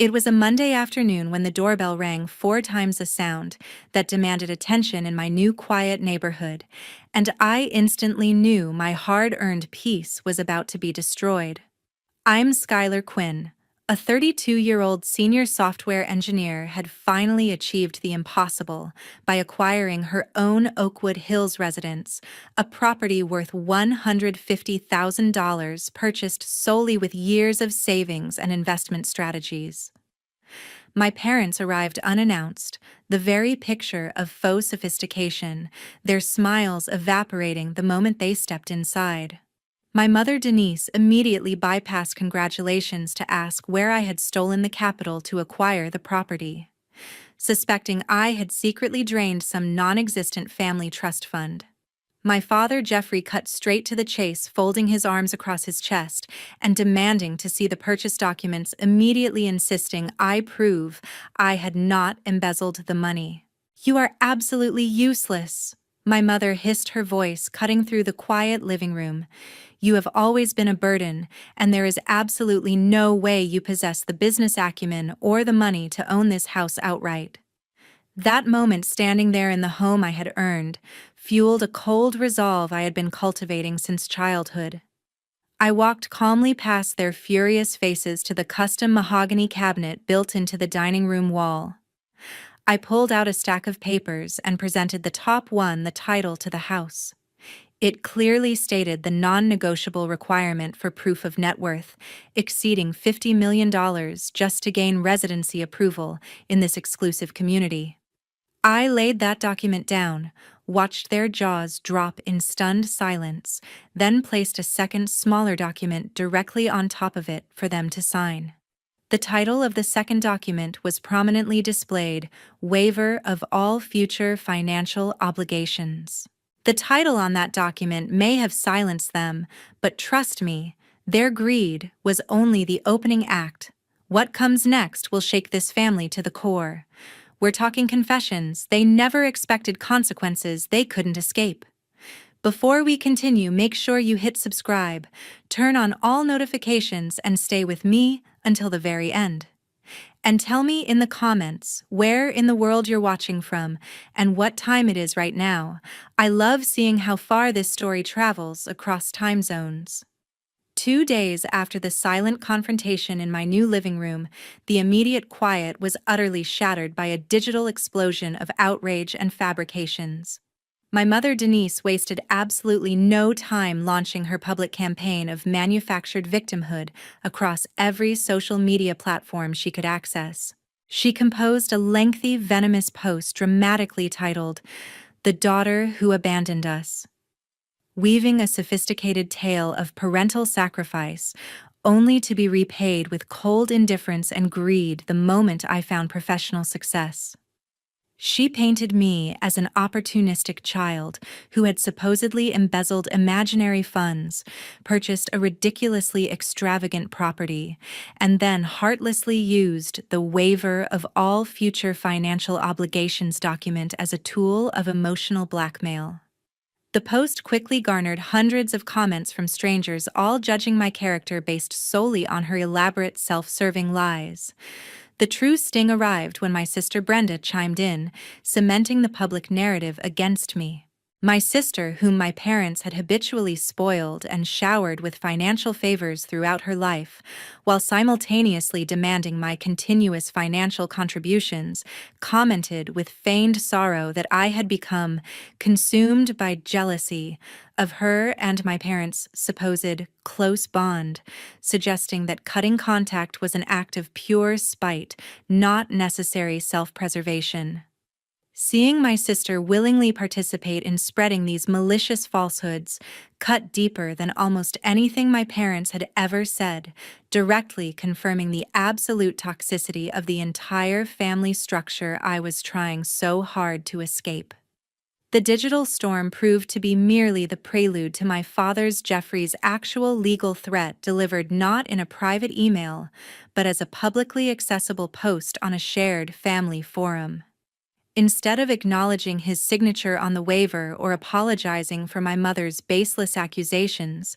It was a Monday afternoon when the doorbell rang 4 times a sound that demanded attention in my new quiet neighborhood, and I instantly knew my hard-earned peace was about to be destroyed. I'm Skylar Quinn. A 32-year-old senior software engineer had finally achieved the impossible by acquiring her own Oakwood Hills residence, a property worth $150,000 purchased solely with years of savings and investment strategies. My parents arrived unannounced, the very picture of faux sophistication, their smiles evaporating the moment they stepped inside. My mother Denise immediately bypassed congratulations to ask where I had stolen the capital to acquire the property, suspecting I had secretly drained some non-existent family trust fund. My father Jeffrey cut straight to the chase, folding his arms across his chest and demanding to see the purchase documents, immediately insisting I prove I had not embezzled the money. "You are absolutely useless," my mother hissed, her voice cutting through the quiet living room. "You have always been a burden, and there is absolutely no way you possess the business acumen or the money to own this house outright." That moment, standing there in the home I had earned, fueled a cold resolve I had been cultivating since childhood. I walked calmly past their furious faces to the custom mahogany cabinet built into the dining room wall. I pulled out a stack of papers and presented the top one, the title to the house. It clearly stated the non-negotiable requirement for proof of net worth, exceeding $50 million just to gain residency approval in this exclusive community. I laid that document down, watched their jaws drop in stunned silence, then placed a second, smaller document directly on top of it for them to sign. The title of the second document was prominently displayed, "Waiver of All Future Financial Obligations." The title on that document may have silenced them, but trust me, their greed was only the opening act. What comes next will shake this family to the core. We're talking confessions. They never expected consequences they couldn't escape. Before we continue, make sure you hit subscribe, turn on all notifications, and stay with me until the very end. And tell me in the comments where in the world you're watching from and what time it is right now. I love seeing how far this story travels across time zones. 2 days after the silent confrontation in my new living room, the immediate quiet was utterly shattered by a digital explosion of outrage and fabrications. My mother Denise wasted absolutely no time launching her public campaign of manufactured victimhood across every social media platform she could access. She composed a lengthy, venomous post dramatically titled, "The Daughter Who Abandoned Us," weaving a sophisticated tale of parental sacrifice, only to be repaid with cold indifference and greed the moment I found professional success. She painted me as an opportunistic child who had supposedly embezzled imaginary funds, purchased a ridiculously extravagant property, and then heartlessly used the Waiver of All Future Financial Obligations document as a tool of emotional blackmail. The post quickly garnered hundreds of comments from strangers, all judging my character based solely on her elaborate, self-serving lies. The true sting arrived when my sister Brenda chimed in, cementing the public narrative against me. My sister, whom my parents had habitually spoiled and showered with financial favors throughout her life, while simultaneously demanding my continuous financial contributions, commented with feigned sorrow that I had become consumed by jealousy of her and my parents' supposed close bond, suggesting that cutting contact was an act of pure spite, not necessary self-preservation. Seeing my sister willingly participate in spreading these malicious falsehoods cut deeper than almost anything my parents had ever said, directly confirming the absolute toxicity of the entire family structure I was trying so hard to escape. The digital storm proved to be merely the prelude to my father's Jeffrey's actual legal threat, delivered not in a private email, but as a publicly accessible post on a shared family forum. Instead of acknowledging his signature on the waiver or apologizing for my mother's baseless accusations,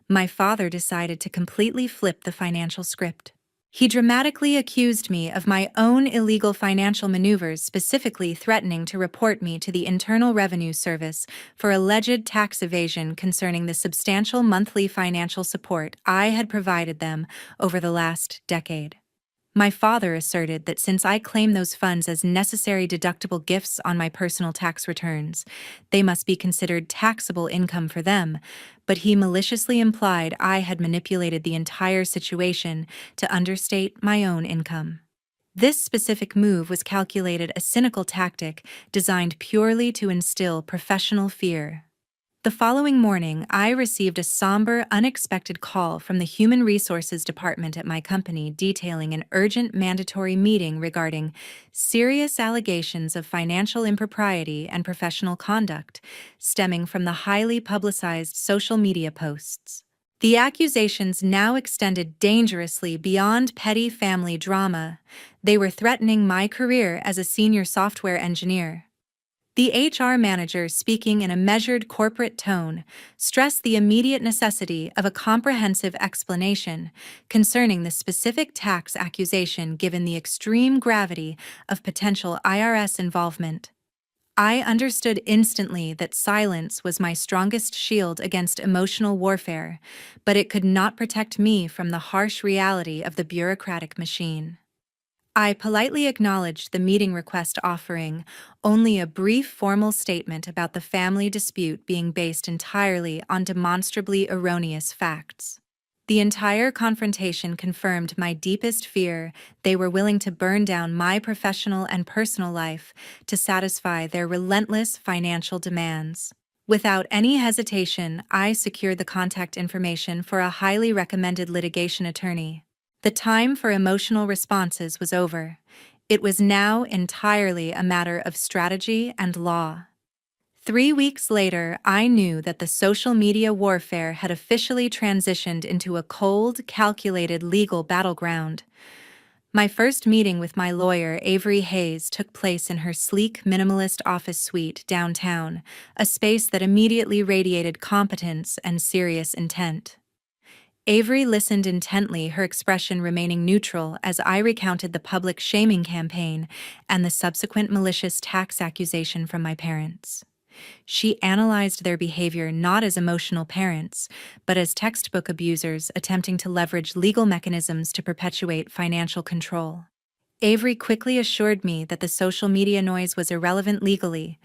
my father decided to completely flip the financial script. He dramatically accused me of my own illegal financial maneuvers, specifically threatening to report me to the Internal Revenue Service for alleged tax evasion concerning the substantial monthly financial support I had provided them over the last decade. My father asserted that since I claim those funds as necessary deductible gifts on my personal tax returns, they must be considered taxable income for them, but he maliciously implied I had manipulated the entire situation to understate my own income. This specific move was calculated a cynical tactic designed purely to instill professional fear. The following morning, I received a somber, unexpected call from the Human Resources Department at my company detailing an urgent mandatory meeting regarding serious allegations of financial impropriety and professional conduct stemming from the highly publicized social media posts. The accusations now extended dangerously beyond petty family drama. They were threatening my career as a senior software engineer. The HR manager, speaking in a measured corporate tone, stressed the immediate necessity of a comprehensive explanation concerning the specific tax accusation given the extreme gravity of potential IRS involvement. I understood instantly that silence was my strongest shield against emotional warfare, but it could not protect me from the harsh reality of the bureaucratic machine. I politely acknowledged the meeting request, offering only a brief formal statement about the family dispute being based entirely on demonstrably erroneous facts. The entire confrontation confirmed my deepest fear. They were willing to burn down my professional and personal life to satisfy their relentless financial demands. Without any hesitation, I secured the contact information for a highly recommended litigation attorney. The time for emotional responses was over. It was now entirely a matter of strategy and law. 3 weeks later, I knew that the social media warfare had officially transitioned into a cold, calculated legal battleground. My first meeting with my lawyer, Avery Hayes, took place in her sleek, minimalist office suite downtown, a space that immediately radiated competence and serious intent. Avery listened intently, her expression remaining neutral as I recounted the public shaming campaign and the subsequent malicious tax accusation from my parents. She analyzed their behavior not as emotional parents, but as textbook abusers attempting to leverage legal mechanisms to perpetuate financial control. Avery quickly assured me that the social media noise was irrelevant legally.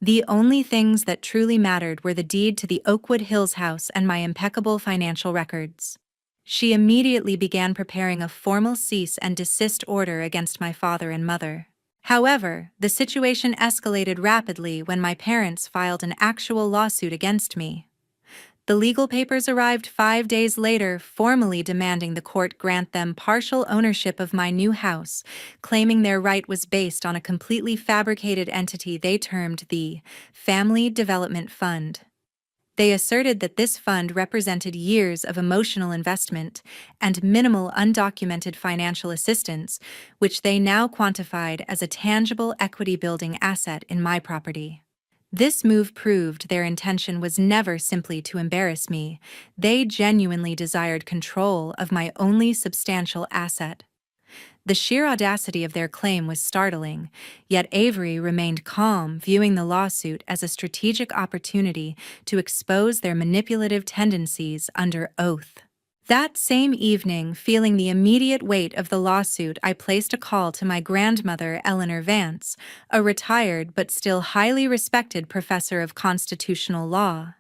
The only things that truly mattered were the deed to the Oakwood Hills house and my impeccable financial records. She immediately began preparing a formal cease and desist order against my father and mother. However, the situation escalated rapidly when my parents filed an actual lawsuit against me. The legal papers arrived 5 days later, formally demanding the court grant them partial ownership of my new house, claiming their right was based on a completely fabricated entity they termed the Family Development Fund. They asserted that this fund represented years of emotional investment and minimal undocumented financial assistance, which they now quantified as a tangible equity-building asset in my property. This move proved their intention was never simply to embarrass me. They genuinely desired control of my only substantial asset. The sheer audacity of their claim was startling, yet Avery remained calm, viewing the lawsuit as a strategic opportunity to expose their manipulative tendencies under oath. That same evening, feeling the immediate weight of the lawsuit, I placed a call to my grandmother, Eleanor Vance, a retired but still highly respected professor of constitutional law.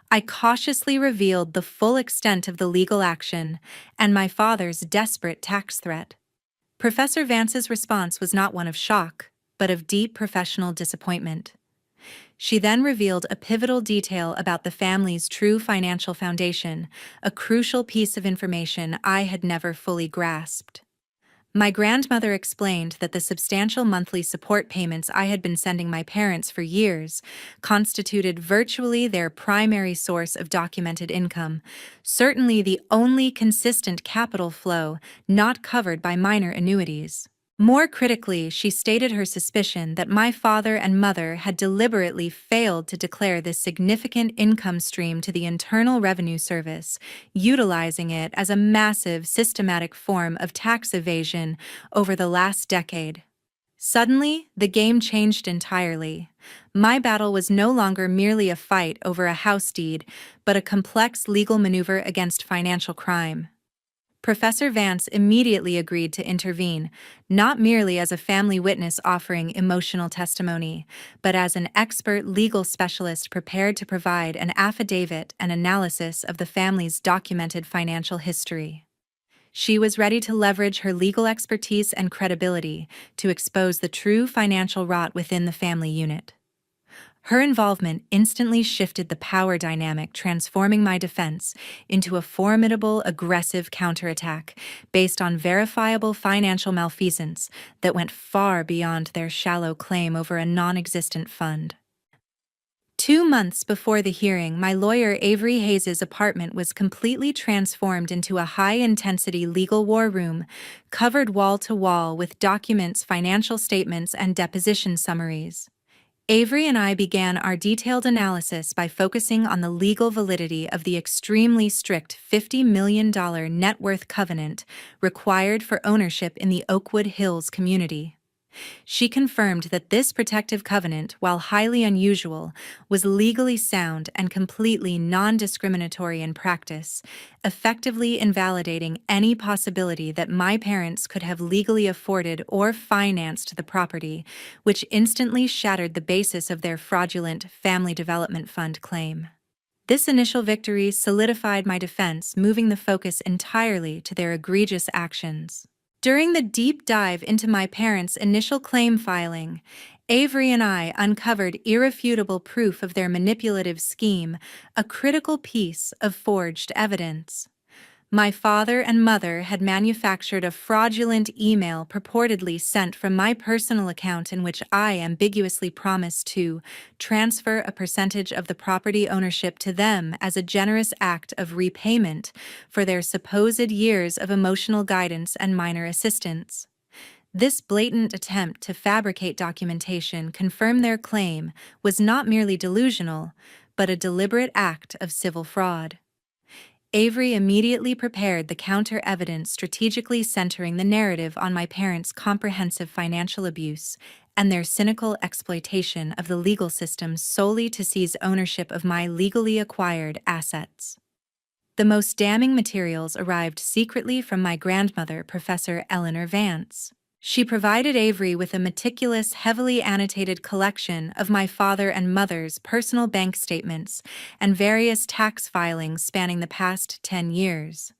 I cautiously revealed the full extent of the legal action and my father's desperate tax threat. Professor Vance's response was not one of shock, but of deep professional disappointment. She then revealed a pivotal detail about the family's true financial foundation, a crucial piece of information I had never fully grasped. My grandmother explained that the substantial monthly support payments I had been sending my parents for years constituted virtually their primary source of documented income, certainly the only consistent capital flow not covered by minor annuities. More critically, she stated her suspicion that my father and mother had deliberately failed to declare this significant income stream to the Internal Revenue Service, utilizing it as a massive systematic form of tax evasion over the last decade. Suddenly, the game changed entirely. My battle was no longer merely a fight over a house deed, but a complex legal maneuver against financial crime. Professor Vance immediately agreed to intervene, not merely as a family witness offering emotional testimony, but as an expert legal specialist prepared to provide an affidavit and analysis of the family's documented financial history. She was ready to leverage her legal expertise and credibility to expose the true financial rot within the family unit. Her involvement instantly shifted the power dynamic, transforming my defense into a formidable, aggressive counterattack based on verifiable financial malfeasance that went far beyond their shallow claim over a non-existent fund. 2 months before the hearing, my lawyer Avery Hayes's apartment was completely transformed into a high-intensity legal war room, covered wall-to-wall with documents, financial statements, and deposition summaries. Avery and I began our detailed analysis by focusing on the legal validity of the extremely strict $50 million net worth covenant required for ownership in the Oakwood Hills community. She confirmed that this protective covenant, while highly unusual, was legally sound and completely non-discriminatory in practice, effectively invalidating any possibility that my parents could have legally afforded or financed the property, which instantly shattered the basis of their fraudulent Family Development Fund claim. This initial victory solidified my defense, moving the focus entirely to their egregious actions. During the deep dive into my parents' initial claim filing, Avery and I uncovered irrefutable proof of their manipulative scheme, a critical piece of forged evidence. My father and mother had manufactured a fraudulent email purportedly sent from my personal account in which I ambiguously promised to transfer a percentage of the property ownership to them as a generous act of repayment for their supposed years of emotional guidance and minor assistance. This blatant attempt to fabricate documentation confirmed their claim was not merely delusional, but a deliberate act of civil fraud. Avery immediately prepared the counter-evidence, strategically centering the narrative on my parents' comprehensive financial abuse and their cynical exploitation of the legal system solely to seize ownership of my legally acquired assets. The most damning materials arrived secretly from my grandmother, Professor Eleanor Vance. She provided Avery with a meticulous, heavily annotated collection of my father and mother's personal bank statements and various tax filings spanning the past 10 years.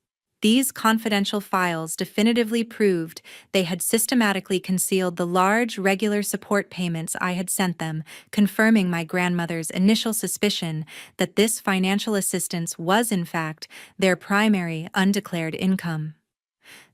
These confidential files definitively proved they had systematically concealed the large, regular support payments I had sent them, confirming my grandmother's initial suspicion that this financial assistance was, in fact, their primary undeclared income.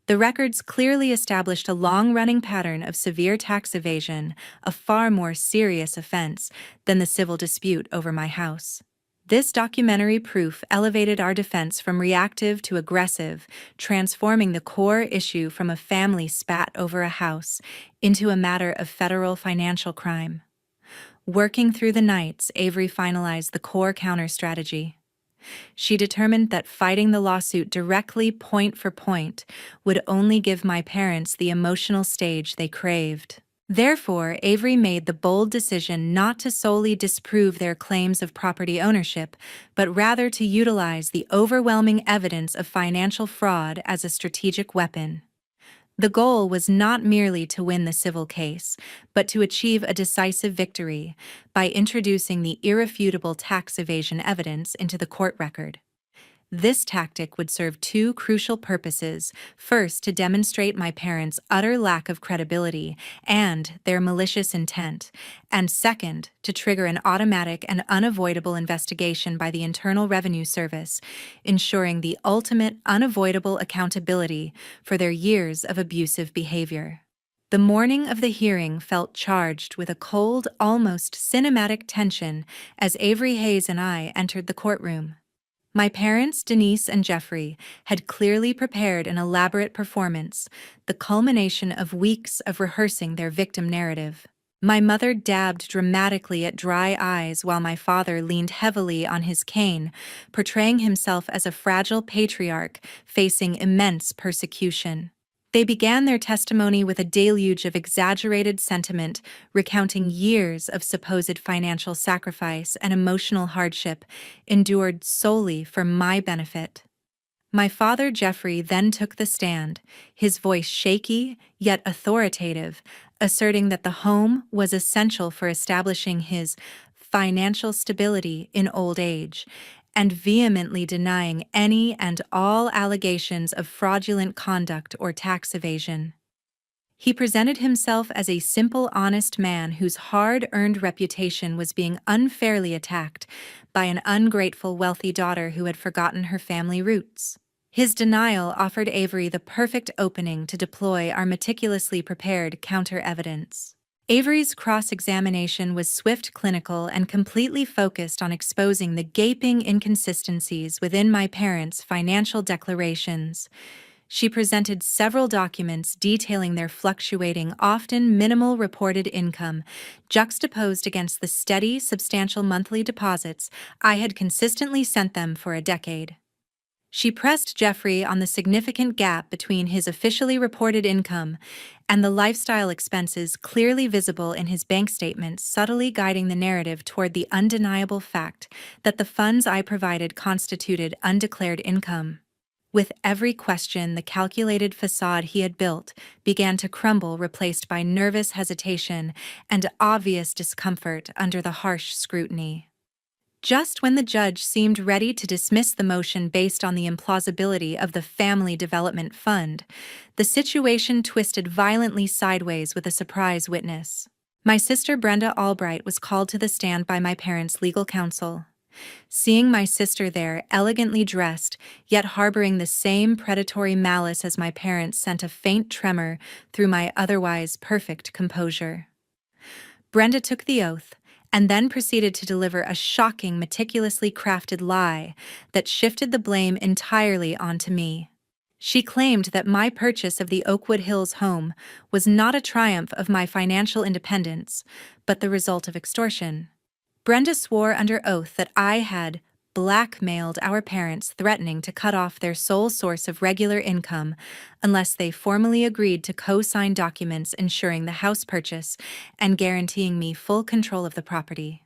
The records clearly established a long-running pattern of severe tax evasion, a far more serious offense than the civil dispute over my house. This documentary proof elevated our defense from reactive to aggressive, transforming the core issue from a family spat over a house into a matter of federal financial crime. Working through the nights, Avery finalized the core counter-strategy. She determined that fighting the lawsuit directly, point for point, would only give my parents the emotional stage they craved. Therefore, Avery made the bold decision not to solely disprove their claims of property ownership, but rather to utilize the overwhelming evidence of financial fraud as a strategic weapon. The goal was not merely to win the civil case, but to achieve a decisive victory by introducing the irrefutable tax evasion evidence into the court record. This tactic would serve two crucial purposes: first, to demonstrate my parents' utter lack of credibility and their malicious intent, and second, to trigger an automatic and unavoidable investigation by the Internal Revenue Service, ensuring the ultimate unavoidable accountability for their years of abusive behavior. The morning of the hearing felt charged with a cold, almost cinematic tension as Avery Hayes and I entered the courtroom. My parents, Denise and Jeffrey, had clearly prepared an elaborate performance, the culmination of weeks of rehearsing their victim narrative. My mother dabbed dramatically at dry eyes while my father leaned heavily on his cane, portraying himself as a fragile patriarch facing immense persecution. They began their testimony with a deluge of exaggerated sentiment, recounting years of supposed financial sacrifice and emotional hardship endured solely for my benefit. My father, Jeffrey, then took the stand, his voice shaky yet authoritative, asserting that the home was essential for establishing his financial stability in old age, and vehemently denying any and all allegations of fraudulent conduct or tax evasion. He presented himself as a simple, honest man whose hard-earned reputation was being unfairly attacked by an ungrateful, wealthy daughter who had forgotten her family roots. His denial offered Avery the perfect opening to deploy our meticulously prepared counter-evidence. Avery's cross-examination was swift, clinical, and completely focused on exposing the gaping inconsistencies within my parents' financial declarations. She presented several documents detailing their fluctuating, often minimal reported income, juxtaposed against the steady, substantial monthly deposits I had consistently sent them for a decade. She pressed Jeffrey on the significant gap between his officially reported income and the lifestyle expenses clearly visible in his bank statements, subtly guiding the narrative toward the undeniable fact that the funds I provided constituted undeclared income. With every question, the calculated facade he had built began to crumble, replaced by nervous hesitation and obvious discomfort under the harsh scrutiny. Just when the judge seemed ready to dismiss the motion based on the implausibility of the Family Development Fund, the situation twisted violently sideways with a surprise witness. My sister Brenda Albright was called to the stand by my parents' legal counsel. Seeing my sister there, elegantly dressed, yet harboring the same predatory malice as my parents, sent a faint tremor through my otherwise perfect composure. Brenda took the oath, and then proceeded to deliver a shocking, meticulously crafted lie that shifted the blame entirely onto me. She claimed that my purchase of the Oakwood Hills home was not a triumph of my financial independence, but the result of extortion. Brenda swore under oath that I had blackmailed our parents, threatening to cut off their sole source of regular income unless they formally agreed to co-sign documents ensuring the house purchase and guaranteeing me full control of the property.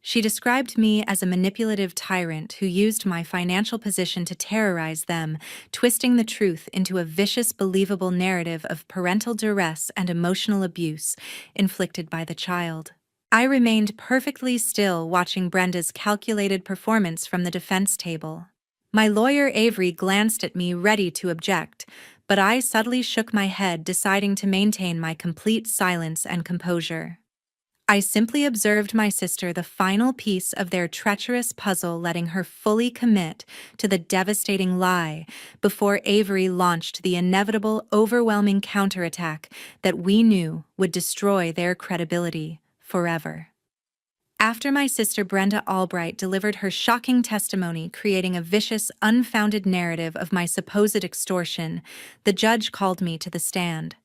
She described me as a manipulative tyrant who used my financial position to terrorize them, twisting the truth into a vicious, believable narrative of parental duress and emotional abuse inflicted by the child. I remained perfectly still, watching Brenda's calculated performance from the defense table. My lawyer Avery glanced at me, ready to object, but I subtly shook my head, deciding to maintain my complete silence and composure. I simply observed my sister the final piece of their treacherous puzzle, letting her fully commit to the devastating lie before Avery launched the inevitable, overwhelming counterattack that we knew would destroy their credibility forever. After my sister Brenda Albright delivered her shocking testimony, creating a vicious, unfounded narrative of my supposed extortion, the judge called me to the stand.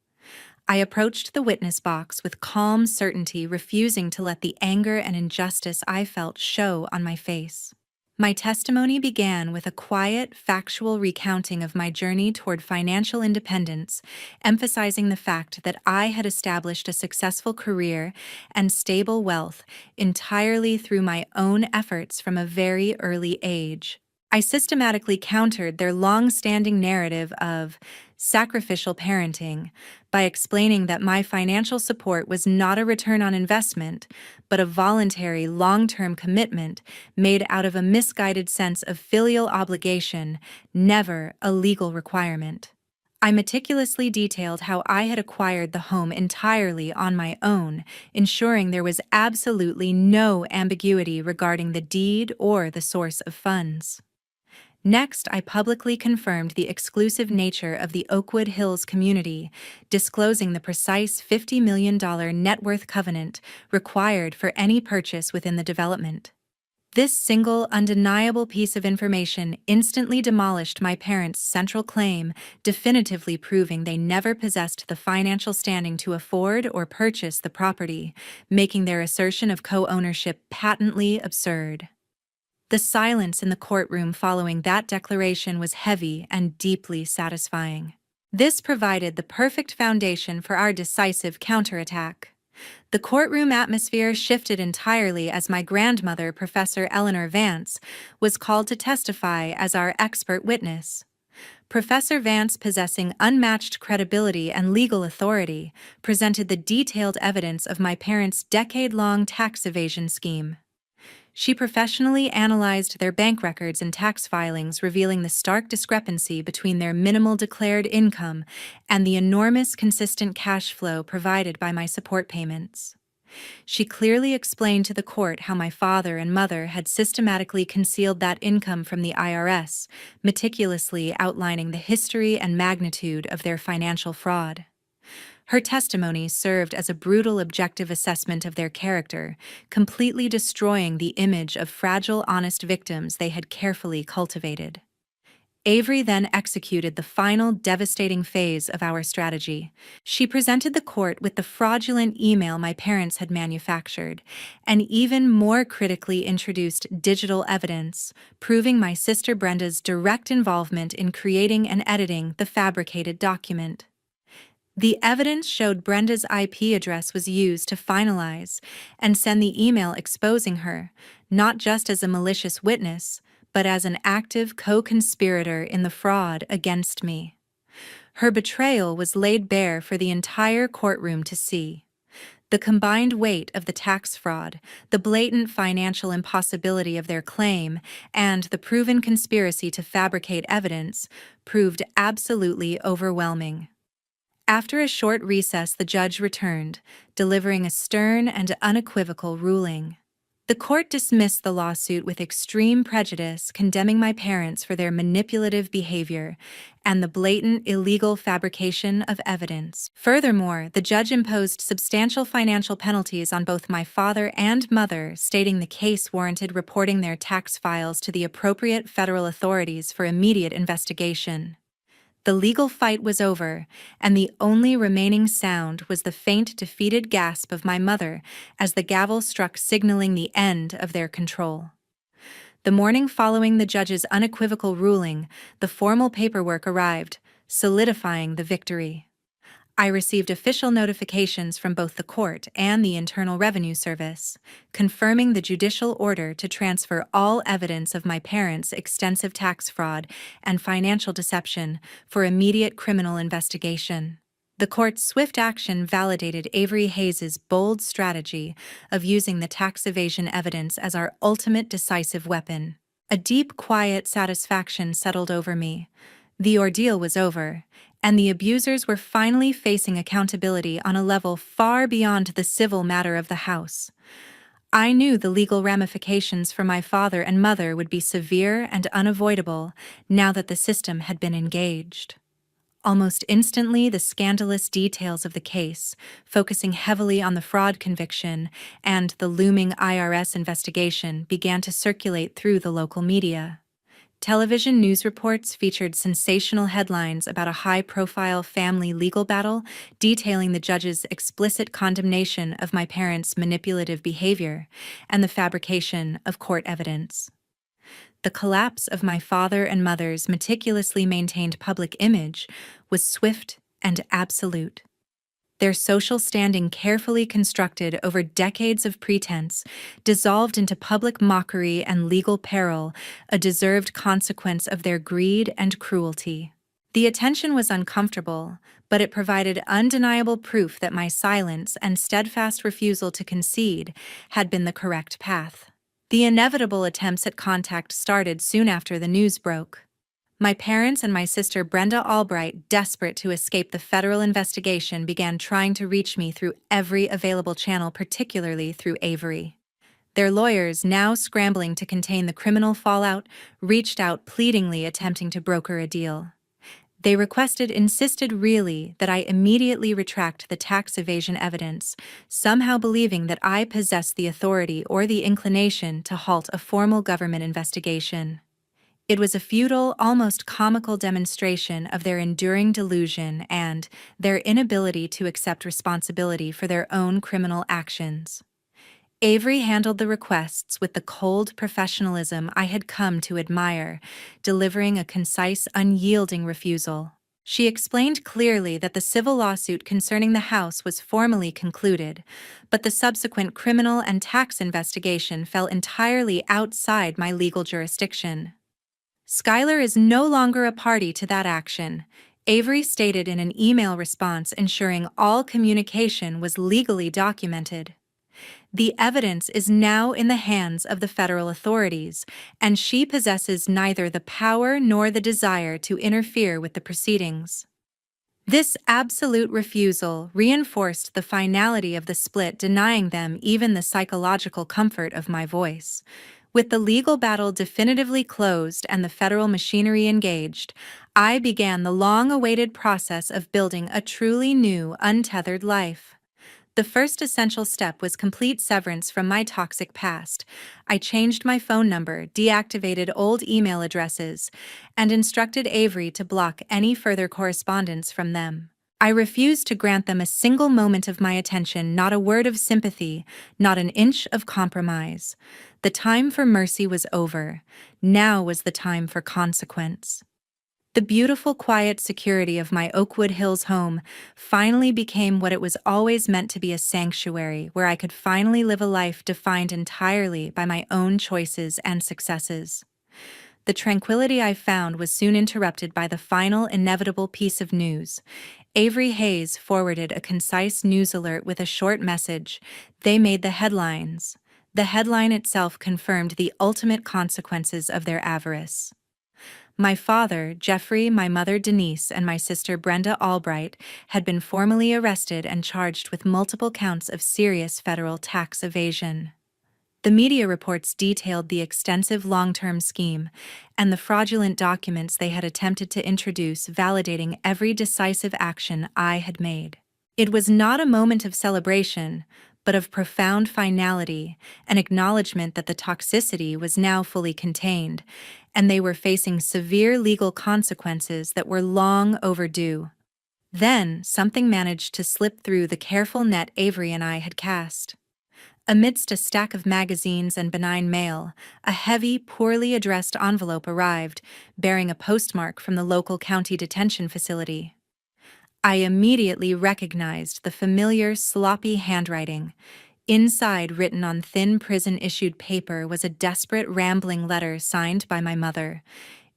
I approached the witness box with calm certainty, refusing to let the anger and injustice I felt show on my face. My testimony began with a quiet, factual recounting of my journey toward financial independence, emphasizing the fact that I had established a successful career and stable wealth entirely through my own efforts from a very early age. I systematically countered their long-standing narrative of sacrificial parenting by explaining that my financial support was not a return on investment, but a voluntary, long-term commitment made out of a misguided sense of filial obligation, never a legal requirement. I meticulously detailed how I had acquired the home entirely on my own, ensuring there was absolutely no ambiguity regarding the deed or the source of funds. Next, I publicly confirmed the exclusive nature of the Oakwood Hills community, disclosing the precise $50 million net worth covenant required for any purchase within the development. This single, undeniable piece of information instantly demolished my parents' central claim, definitively proving they never possessed the financial standing to afford or purchase the property, making their assertion of co-ownership patently absurd. The silence in the courtroom following that declaration was heavy and deeply satisfying. This provided the perfect foundation for our decisive counterattack. The courtroom atmosphere shifted entirely as my grandmother, Professor Eleanor Vance, was called to testify as our expert witness. Professor Vance, possessing unmatched credibility and legal authority, presented the detailed evidence of my parents' decade-long tax evasion scheme. She professionally analyzed their bank records and tax filings, revealing the stark discrepancy between their minimal declared income and the enormous consistent cash flow provided by my support payments. She clearly explained to the court how my father and mother had systematically concealed that income from the IRS, meticulously outlining the history and magnitude of their financial fraud. Her testimony served as a brutal objective assessment of their character, completely destroying the image of fragile, honest victims they had carefully cultivated. Avery then executed the final devastating phase of our strategy. She presented the court with the fraudulent email my parents had manufactured, and even more critically introduced digital evidence, proving my sister Brenda's direct involvement in creating and editing the fabricated document. The evidence showed Brenda's IP address was used to finalize and send the email exposing her, not just as a malicious witness, but as an active co-conspirator in the fraud against me. Her betrayal was laid bare for the entire courtroom to see. The combined weight of the tax fraud, the blatant financial impossibility of their claim, and the proven conspiracy to fabricate evidence proved absolutely overwhelming. After a short recess, the judge returned, delivering a stern and unequivocal ruling. The court dismissed the lawsuit with extreme prejudice, condemning my parents for their manipulative behavior and the blatant illegal fabrication of evidence. Furthermore, the judge imposed substantial financial penalties on both my father and mother, stating the case warranted reporting their tax files to the appropriate federal authorities for immediate investigation. The legal fight was over, and the only remaining sound was the faint, defeated gasp of my mother as the gavel struck, signaling the end of their control. The morning following the judge's unequivocal ruling, the formal paperwork arrived, solidifying the victory. I received official notifications from both the court and the Internal Revenue Service, confirming the judicial order to transfer all evidence of my parents' extensive tax fraud and financial deception for immediate criminal investigation. The court's swift action validated Avery Hayes's bold strategy of using the tax evasion evidence as our ultimate decisive weapon. A deep, quiet satisfaction settled over me. The ordeal was over, and the abusers were finally facing accountability on a level far beyond the civil matter of the house. I knew the legal ramifications for my father and mother would be severe and unavoidable now that the system had been engaged. Almost instantly, the scandalous details of the case, focusing heavily on the fraud conviction and the looming IRS investigation, began to circulate through the local media. Television news reports featured sensational headlines about a high-profile family legal battle, detailing the judge's explicit condemnation of my parents' manipulative behavior and the fabrication of court evidence. The collapse of my father and mother's meticulously maintained public image was swift and absolute. Their social standing, carefully constructed over decades of pretense, dissolved into public mockery and legal peril, a deserved consequence of their greed and cruelty. The attention was uncomfortable, but it provided undeniable proof that my silence and steadfast refusal to concede had been the correct path. The inevitable attempts at contact started soon after the news broke. My parents and my sister Brenda Albright, desperate to escape the federal investigation, began trying to reach me through every available channel, particularly through Avery. Their lawyers, now scrambling to contain the criminal fallout, reached out pleadingly, attempting to broker a deal. They insisted really that I immediately retract the tax evasion evidence, somehow believing that I possessed the authority or the inclination to halt a formal government investigation. It was a futile, almost comical demonstration of their enduring delusion and their inability to accept responsibility for their own criminal actions. Avery handled the requests with the cold professionalism I had come to admire, delivering a concise, unyielding refusal. She explained clearly that the civil lawsuit concerning the house was formally concluded, but the subsequent criminal and tax investigation fell entirely outside my legal jurisdiction. Schuyler is no longer a party to that action, Avery stated in an email response ensuring all communication was legally documented. The evidence is now in the hands of the federal authorities, and she possesses neither the power nor the desire to interfere with the proceedings. This absolute refusal reinforced the finality of the split, denying them even the psychological comfort of my voice. With the legal battle definitively closed and the federal machinery engaged, I began the long-awaited process of building a truly new, untethered life. The first essential step was complete severance from my toxic past. I changed my phone number, deactivated old email addresses, and instructed Avery to block any further correspondence from them. I refused to grant them a single moment of my attention, not a word of sympathy, not an inch of compromise. The time for mercy was over. Now was the time for consequence. The beautiful, quiet security of my Oakwood Hills home finally became what it was always meant to be, a sanctuary where I could finally live a life defined entirely by my own choices and successes. The tranquility I found was soon interrupted by the final, inevitable piece of news. Avery Hayes forwarded a concise news alert with a short message. They made the headlines. The headline itself confirmed the ultimate consequences of their avarice. My father, Jeffrey, my mother, Denise, and my sister, Brenda Albright, had been formally arrested and charged with multiple counts of serious federal tax evasion. The media reports detailed the extensive long-term scheme and the fraudulent documents they had attempted to introduce, validating every decisive action I had made. It was not a moment of celebration, but of profound finality, an acknowledgement that the toxicity was now fully contained, and they were facing severe legal consequences that were long overdue. Then, something managed to slip through the careful net Avery and I had cast. Amidst a stack of magazines and benign mail, a heavy, poorly addressed envelope arrived, bearing a postmark from the local county detention facility. I immediately recognized the familiar, sloppy handwriting. Inside, written on thin prison-issued paper, was a desperate, rambling letter signed by my mother.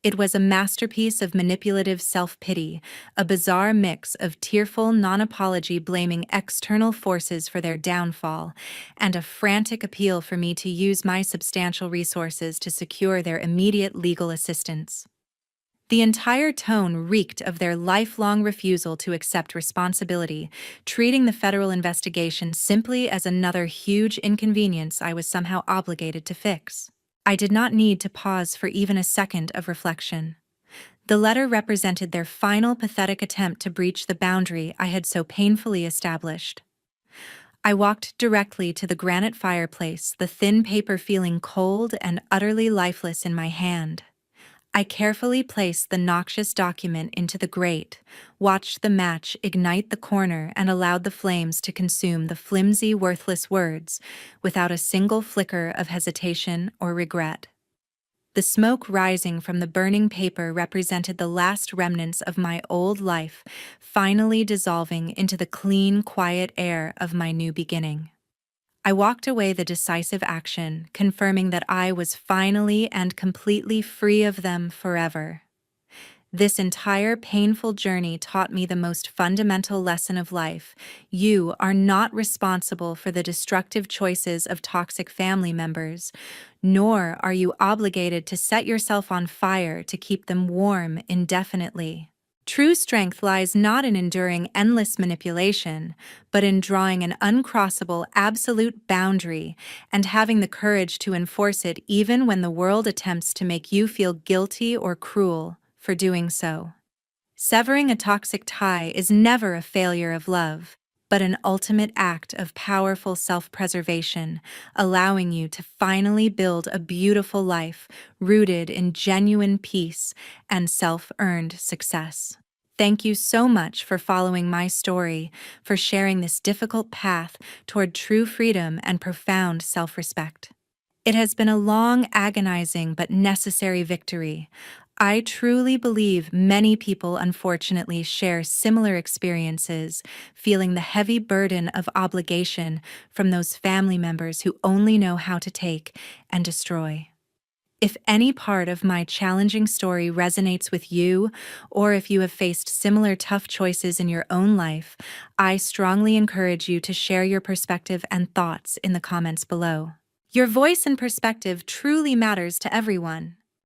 It was a masterpiece of manipulative self-pity, a bizarre mix of tearful non-apology blaming external forces for their downfall, and a frantic appeal for me to use my substantial resources to secure their immediate legal assistance. The entire tone reeked of their lifelong refusal to accept responsibility, treating the federal investigation simply as another huge inconvenience I was somehow obligated to fix. I did not need to pause for even a second of reflection. The letter represented their final pathetic attempt to breach the boundary I had so painfully established. I walked directly to the granite fireplace, the thin paper feeling cold and utterly lifeless in my hand. I carefully placed the noxious document into the grate, watched the match ignite the corner, and allowed the flames to consume the flimsy, worthless words without a single flicker of hesitation or regret. The smoke rising from the burning paper represented the last remnants of my old life, finally dissolving into the clean, quiet air of my new beginning. I walked away the decisive action, confirming that I was finally and completely free of them forever. This entire painful journey taught me the most fundamental lesson of life. You are not responsible for the destructive choices of toxic family members, nor are you obligated to set yourself on fire to keep them warm indefinitely. True strength lies not in enduring endless manipulation, but in drawing an uncrossable absolute boundary and having the courage to enforce it even when the world attempts to make you feel guilty or cruel for doing so. Severing a toxic tie is never a failure of love, but an ultimate act of powerful self-preservation, allowing you to finally build a beautiful life rooted in genuine peace and self-earned success. Thank you so much for following my story, for sharing this difficult path toward true freedom and profound self-respect. It has been a long, agonizing, but necessary victory. I truly believe many people unfortunately share similar experiences, feeling the heavy burden of obligation from those family members who only know how to take and destroy. If any part of my challenging story resonates with you, or if you have faced similar tough choices in your own life, I strongly encourage you to share your perspective and thoughts in the comments below. Your voice and perspective truly matters to everyone.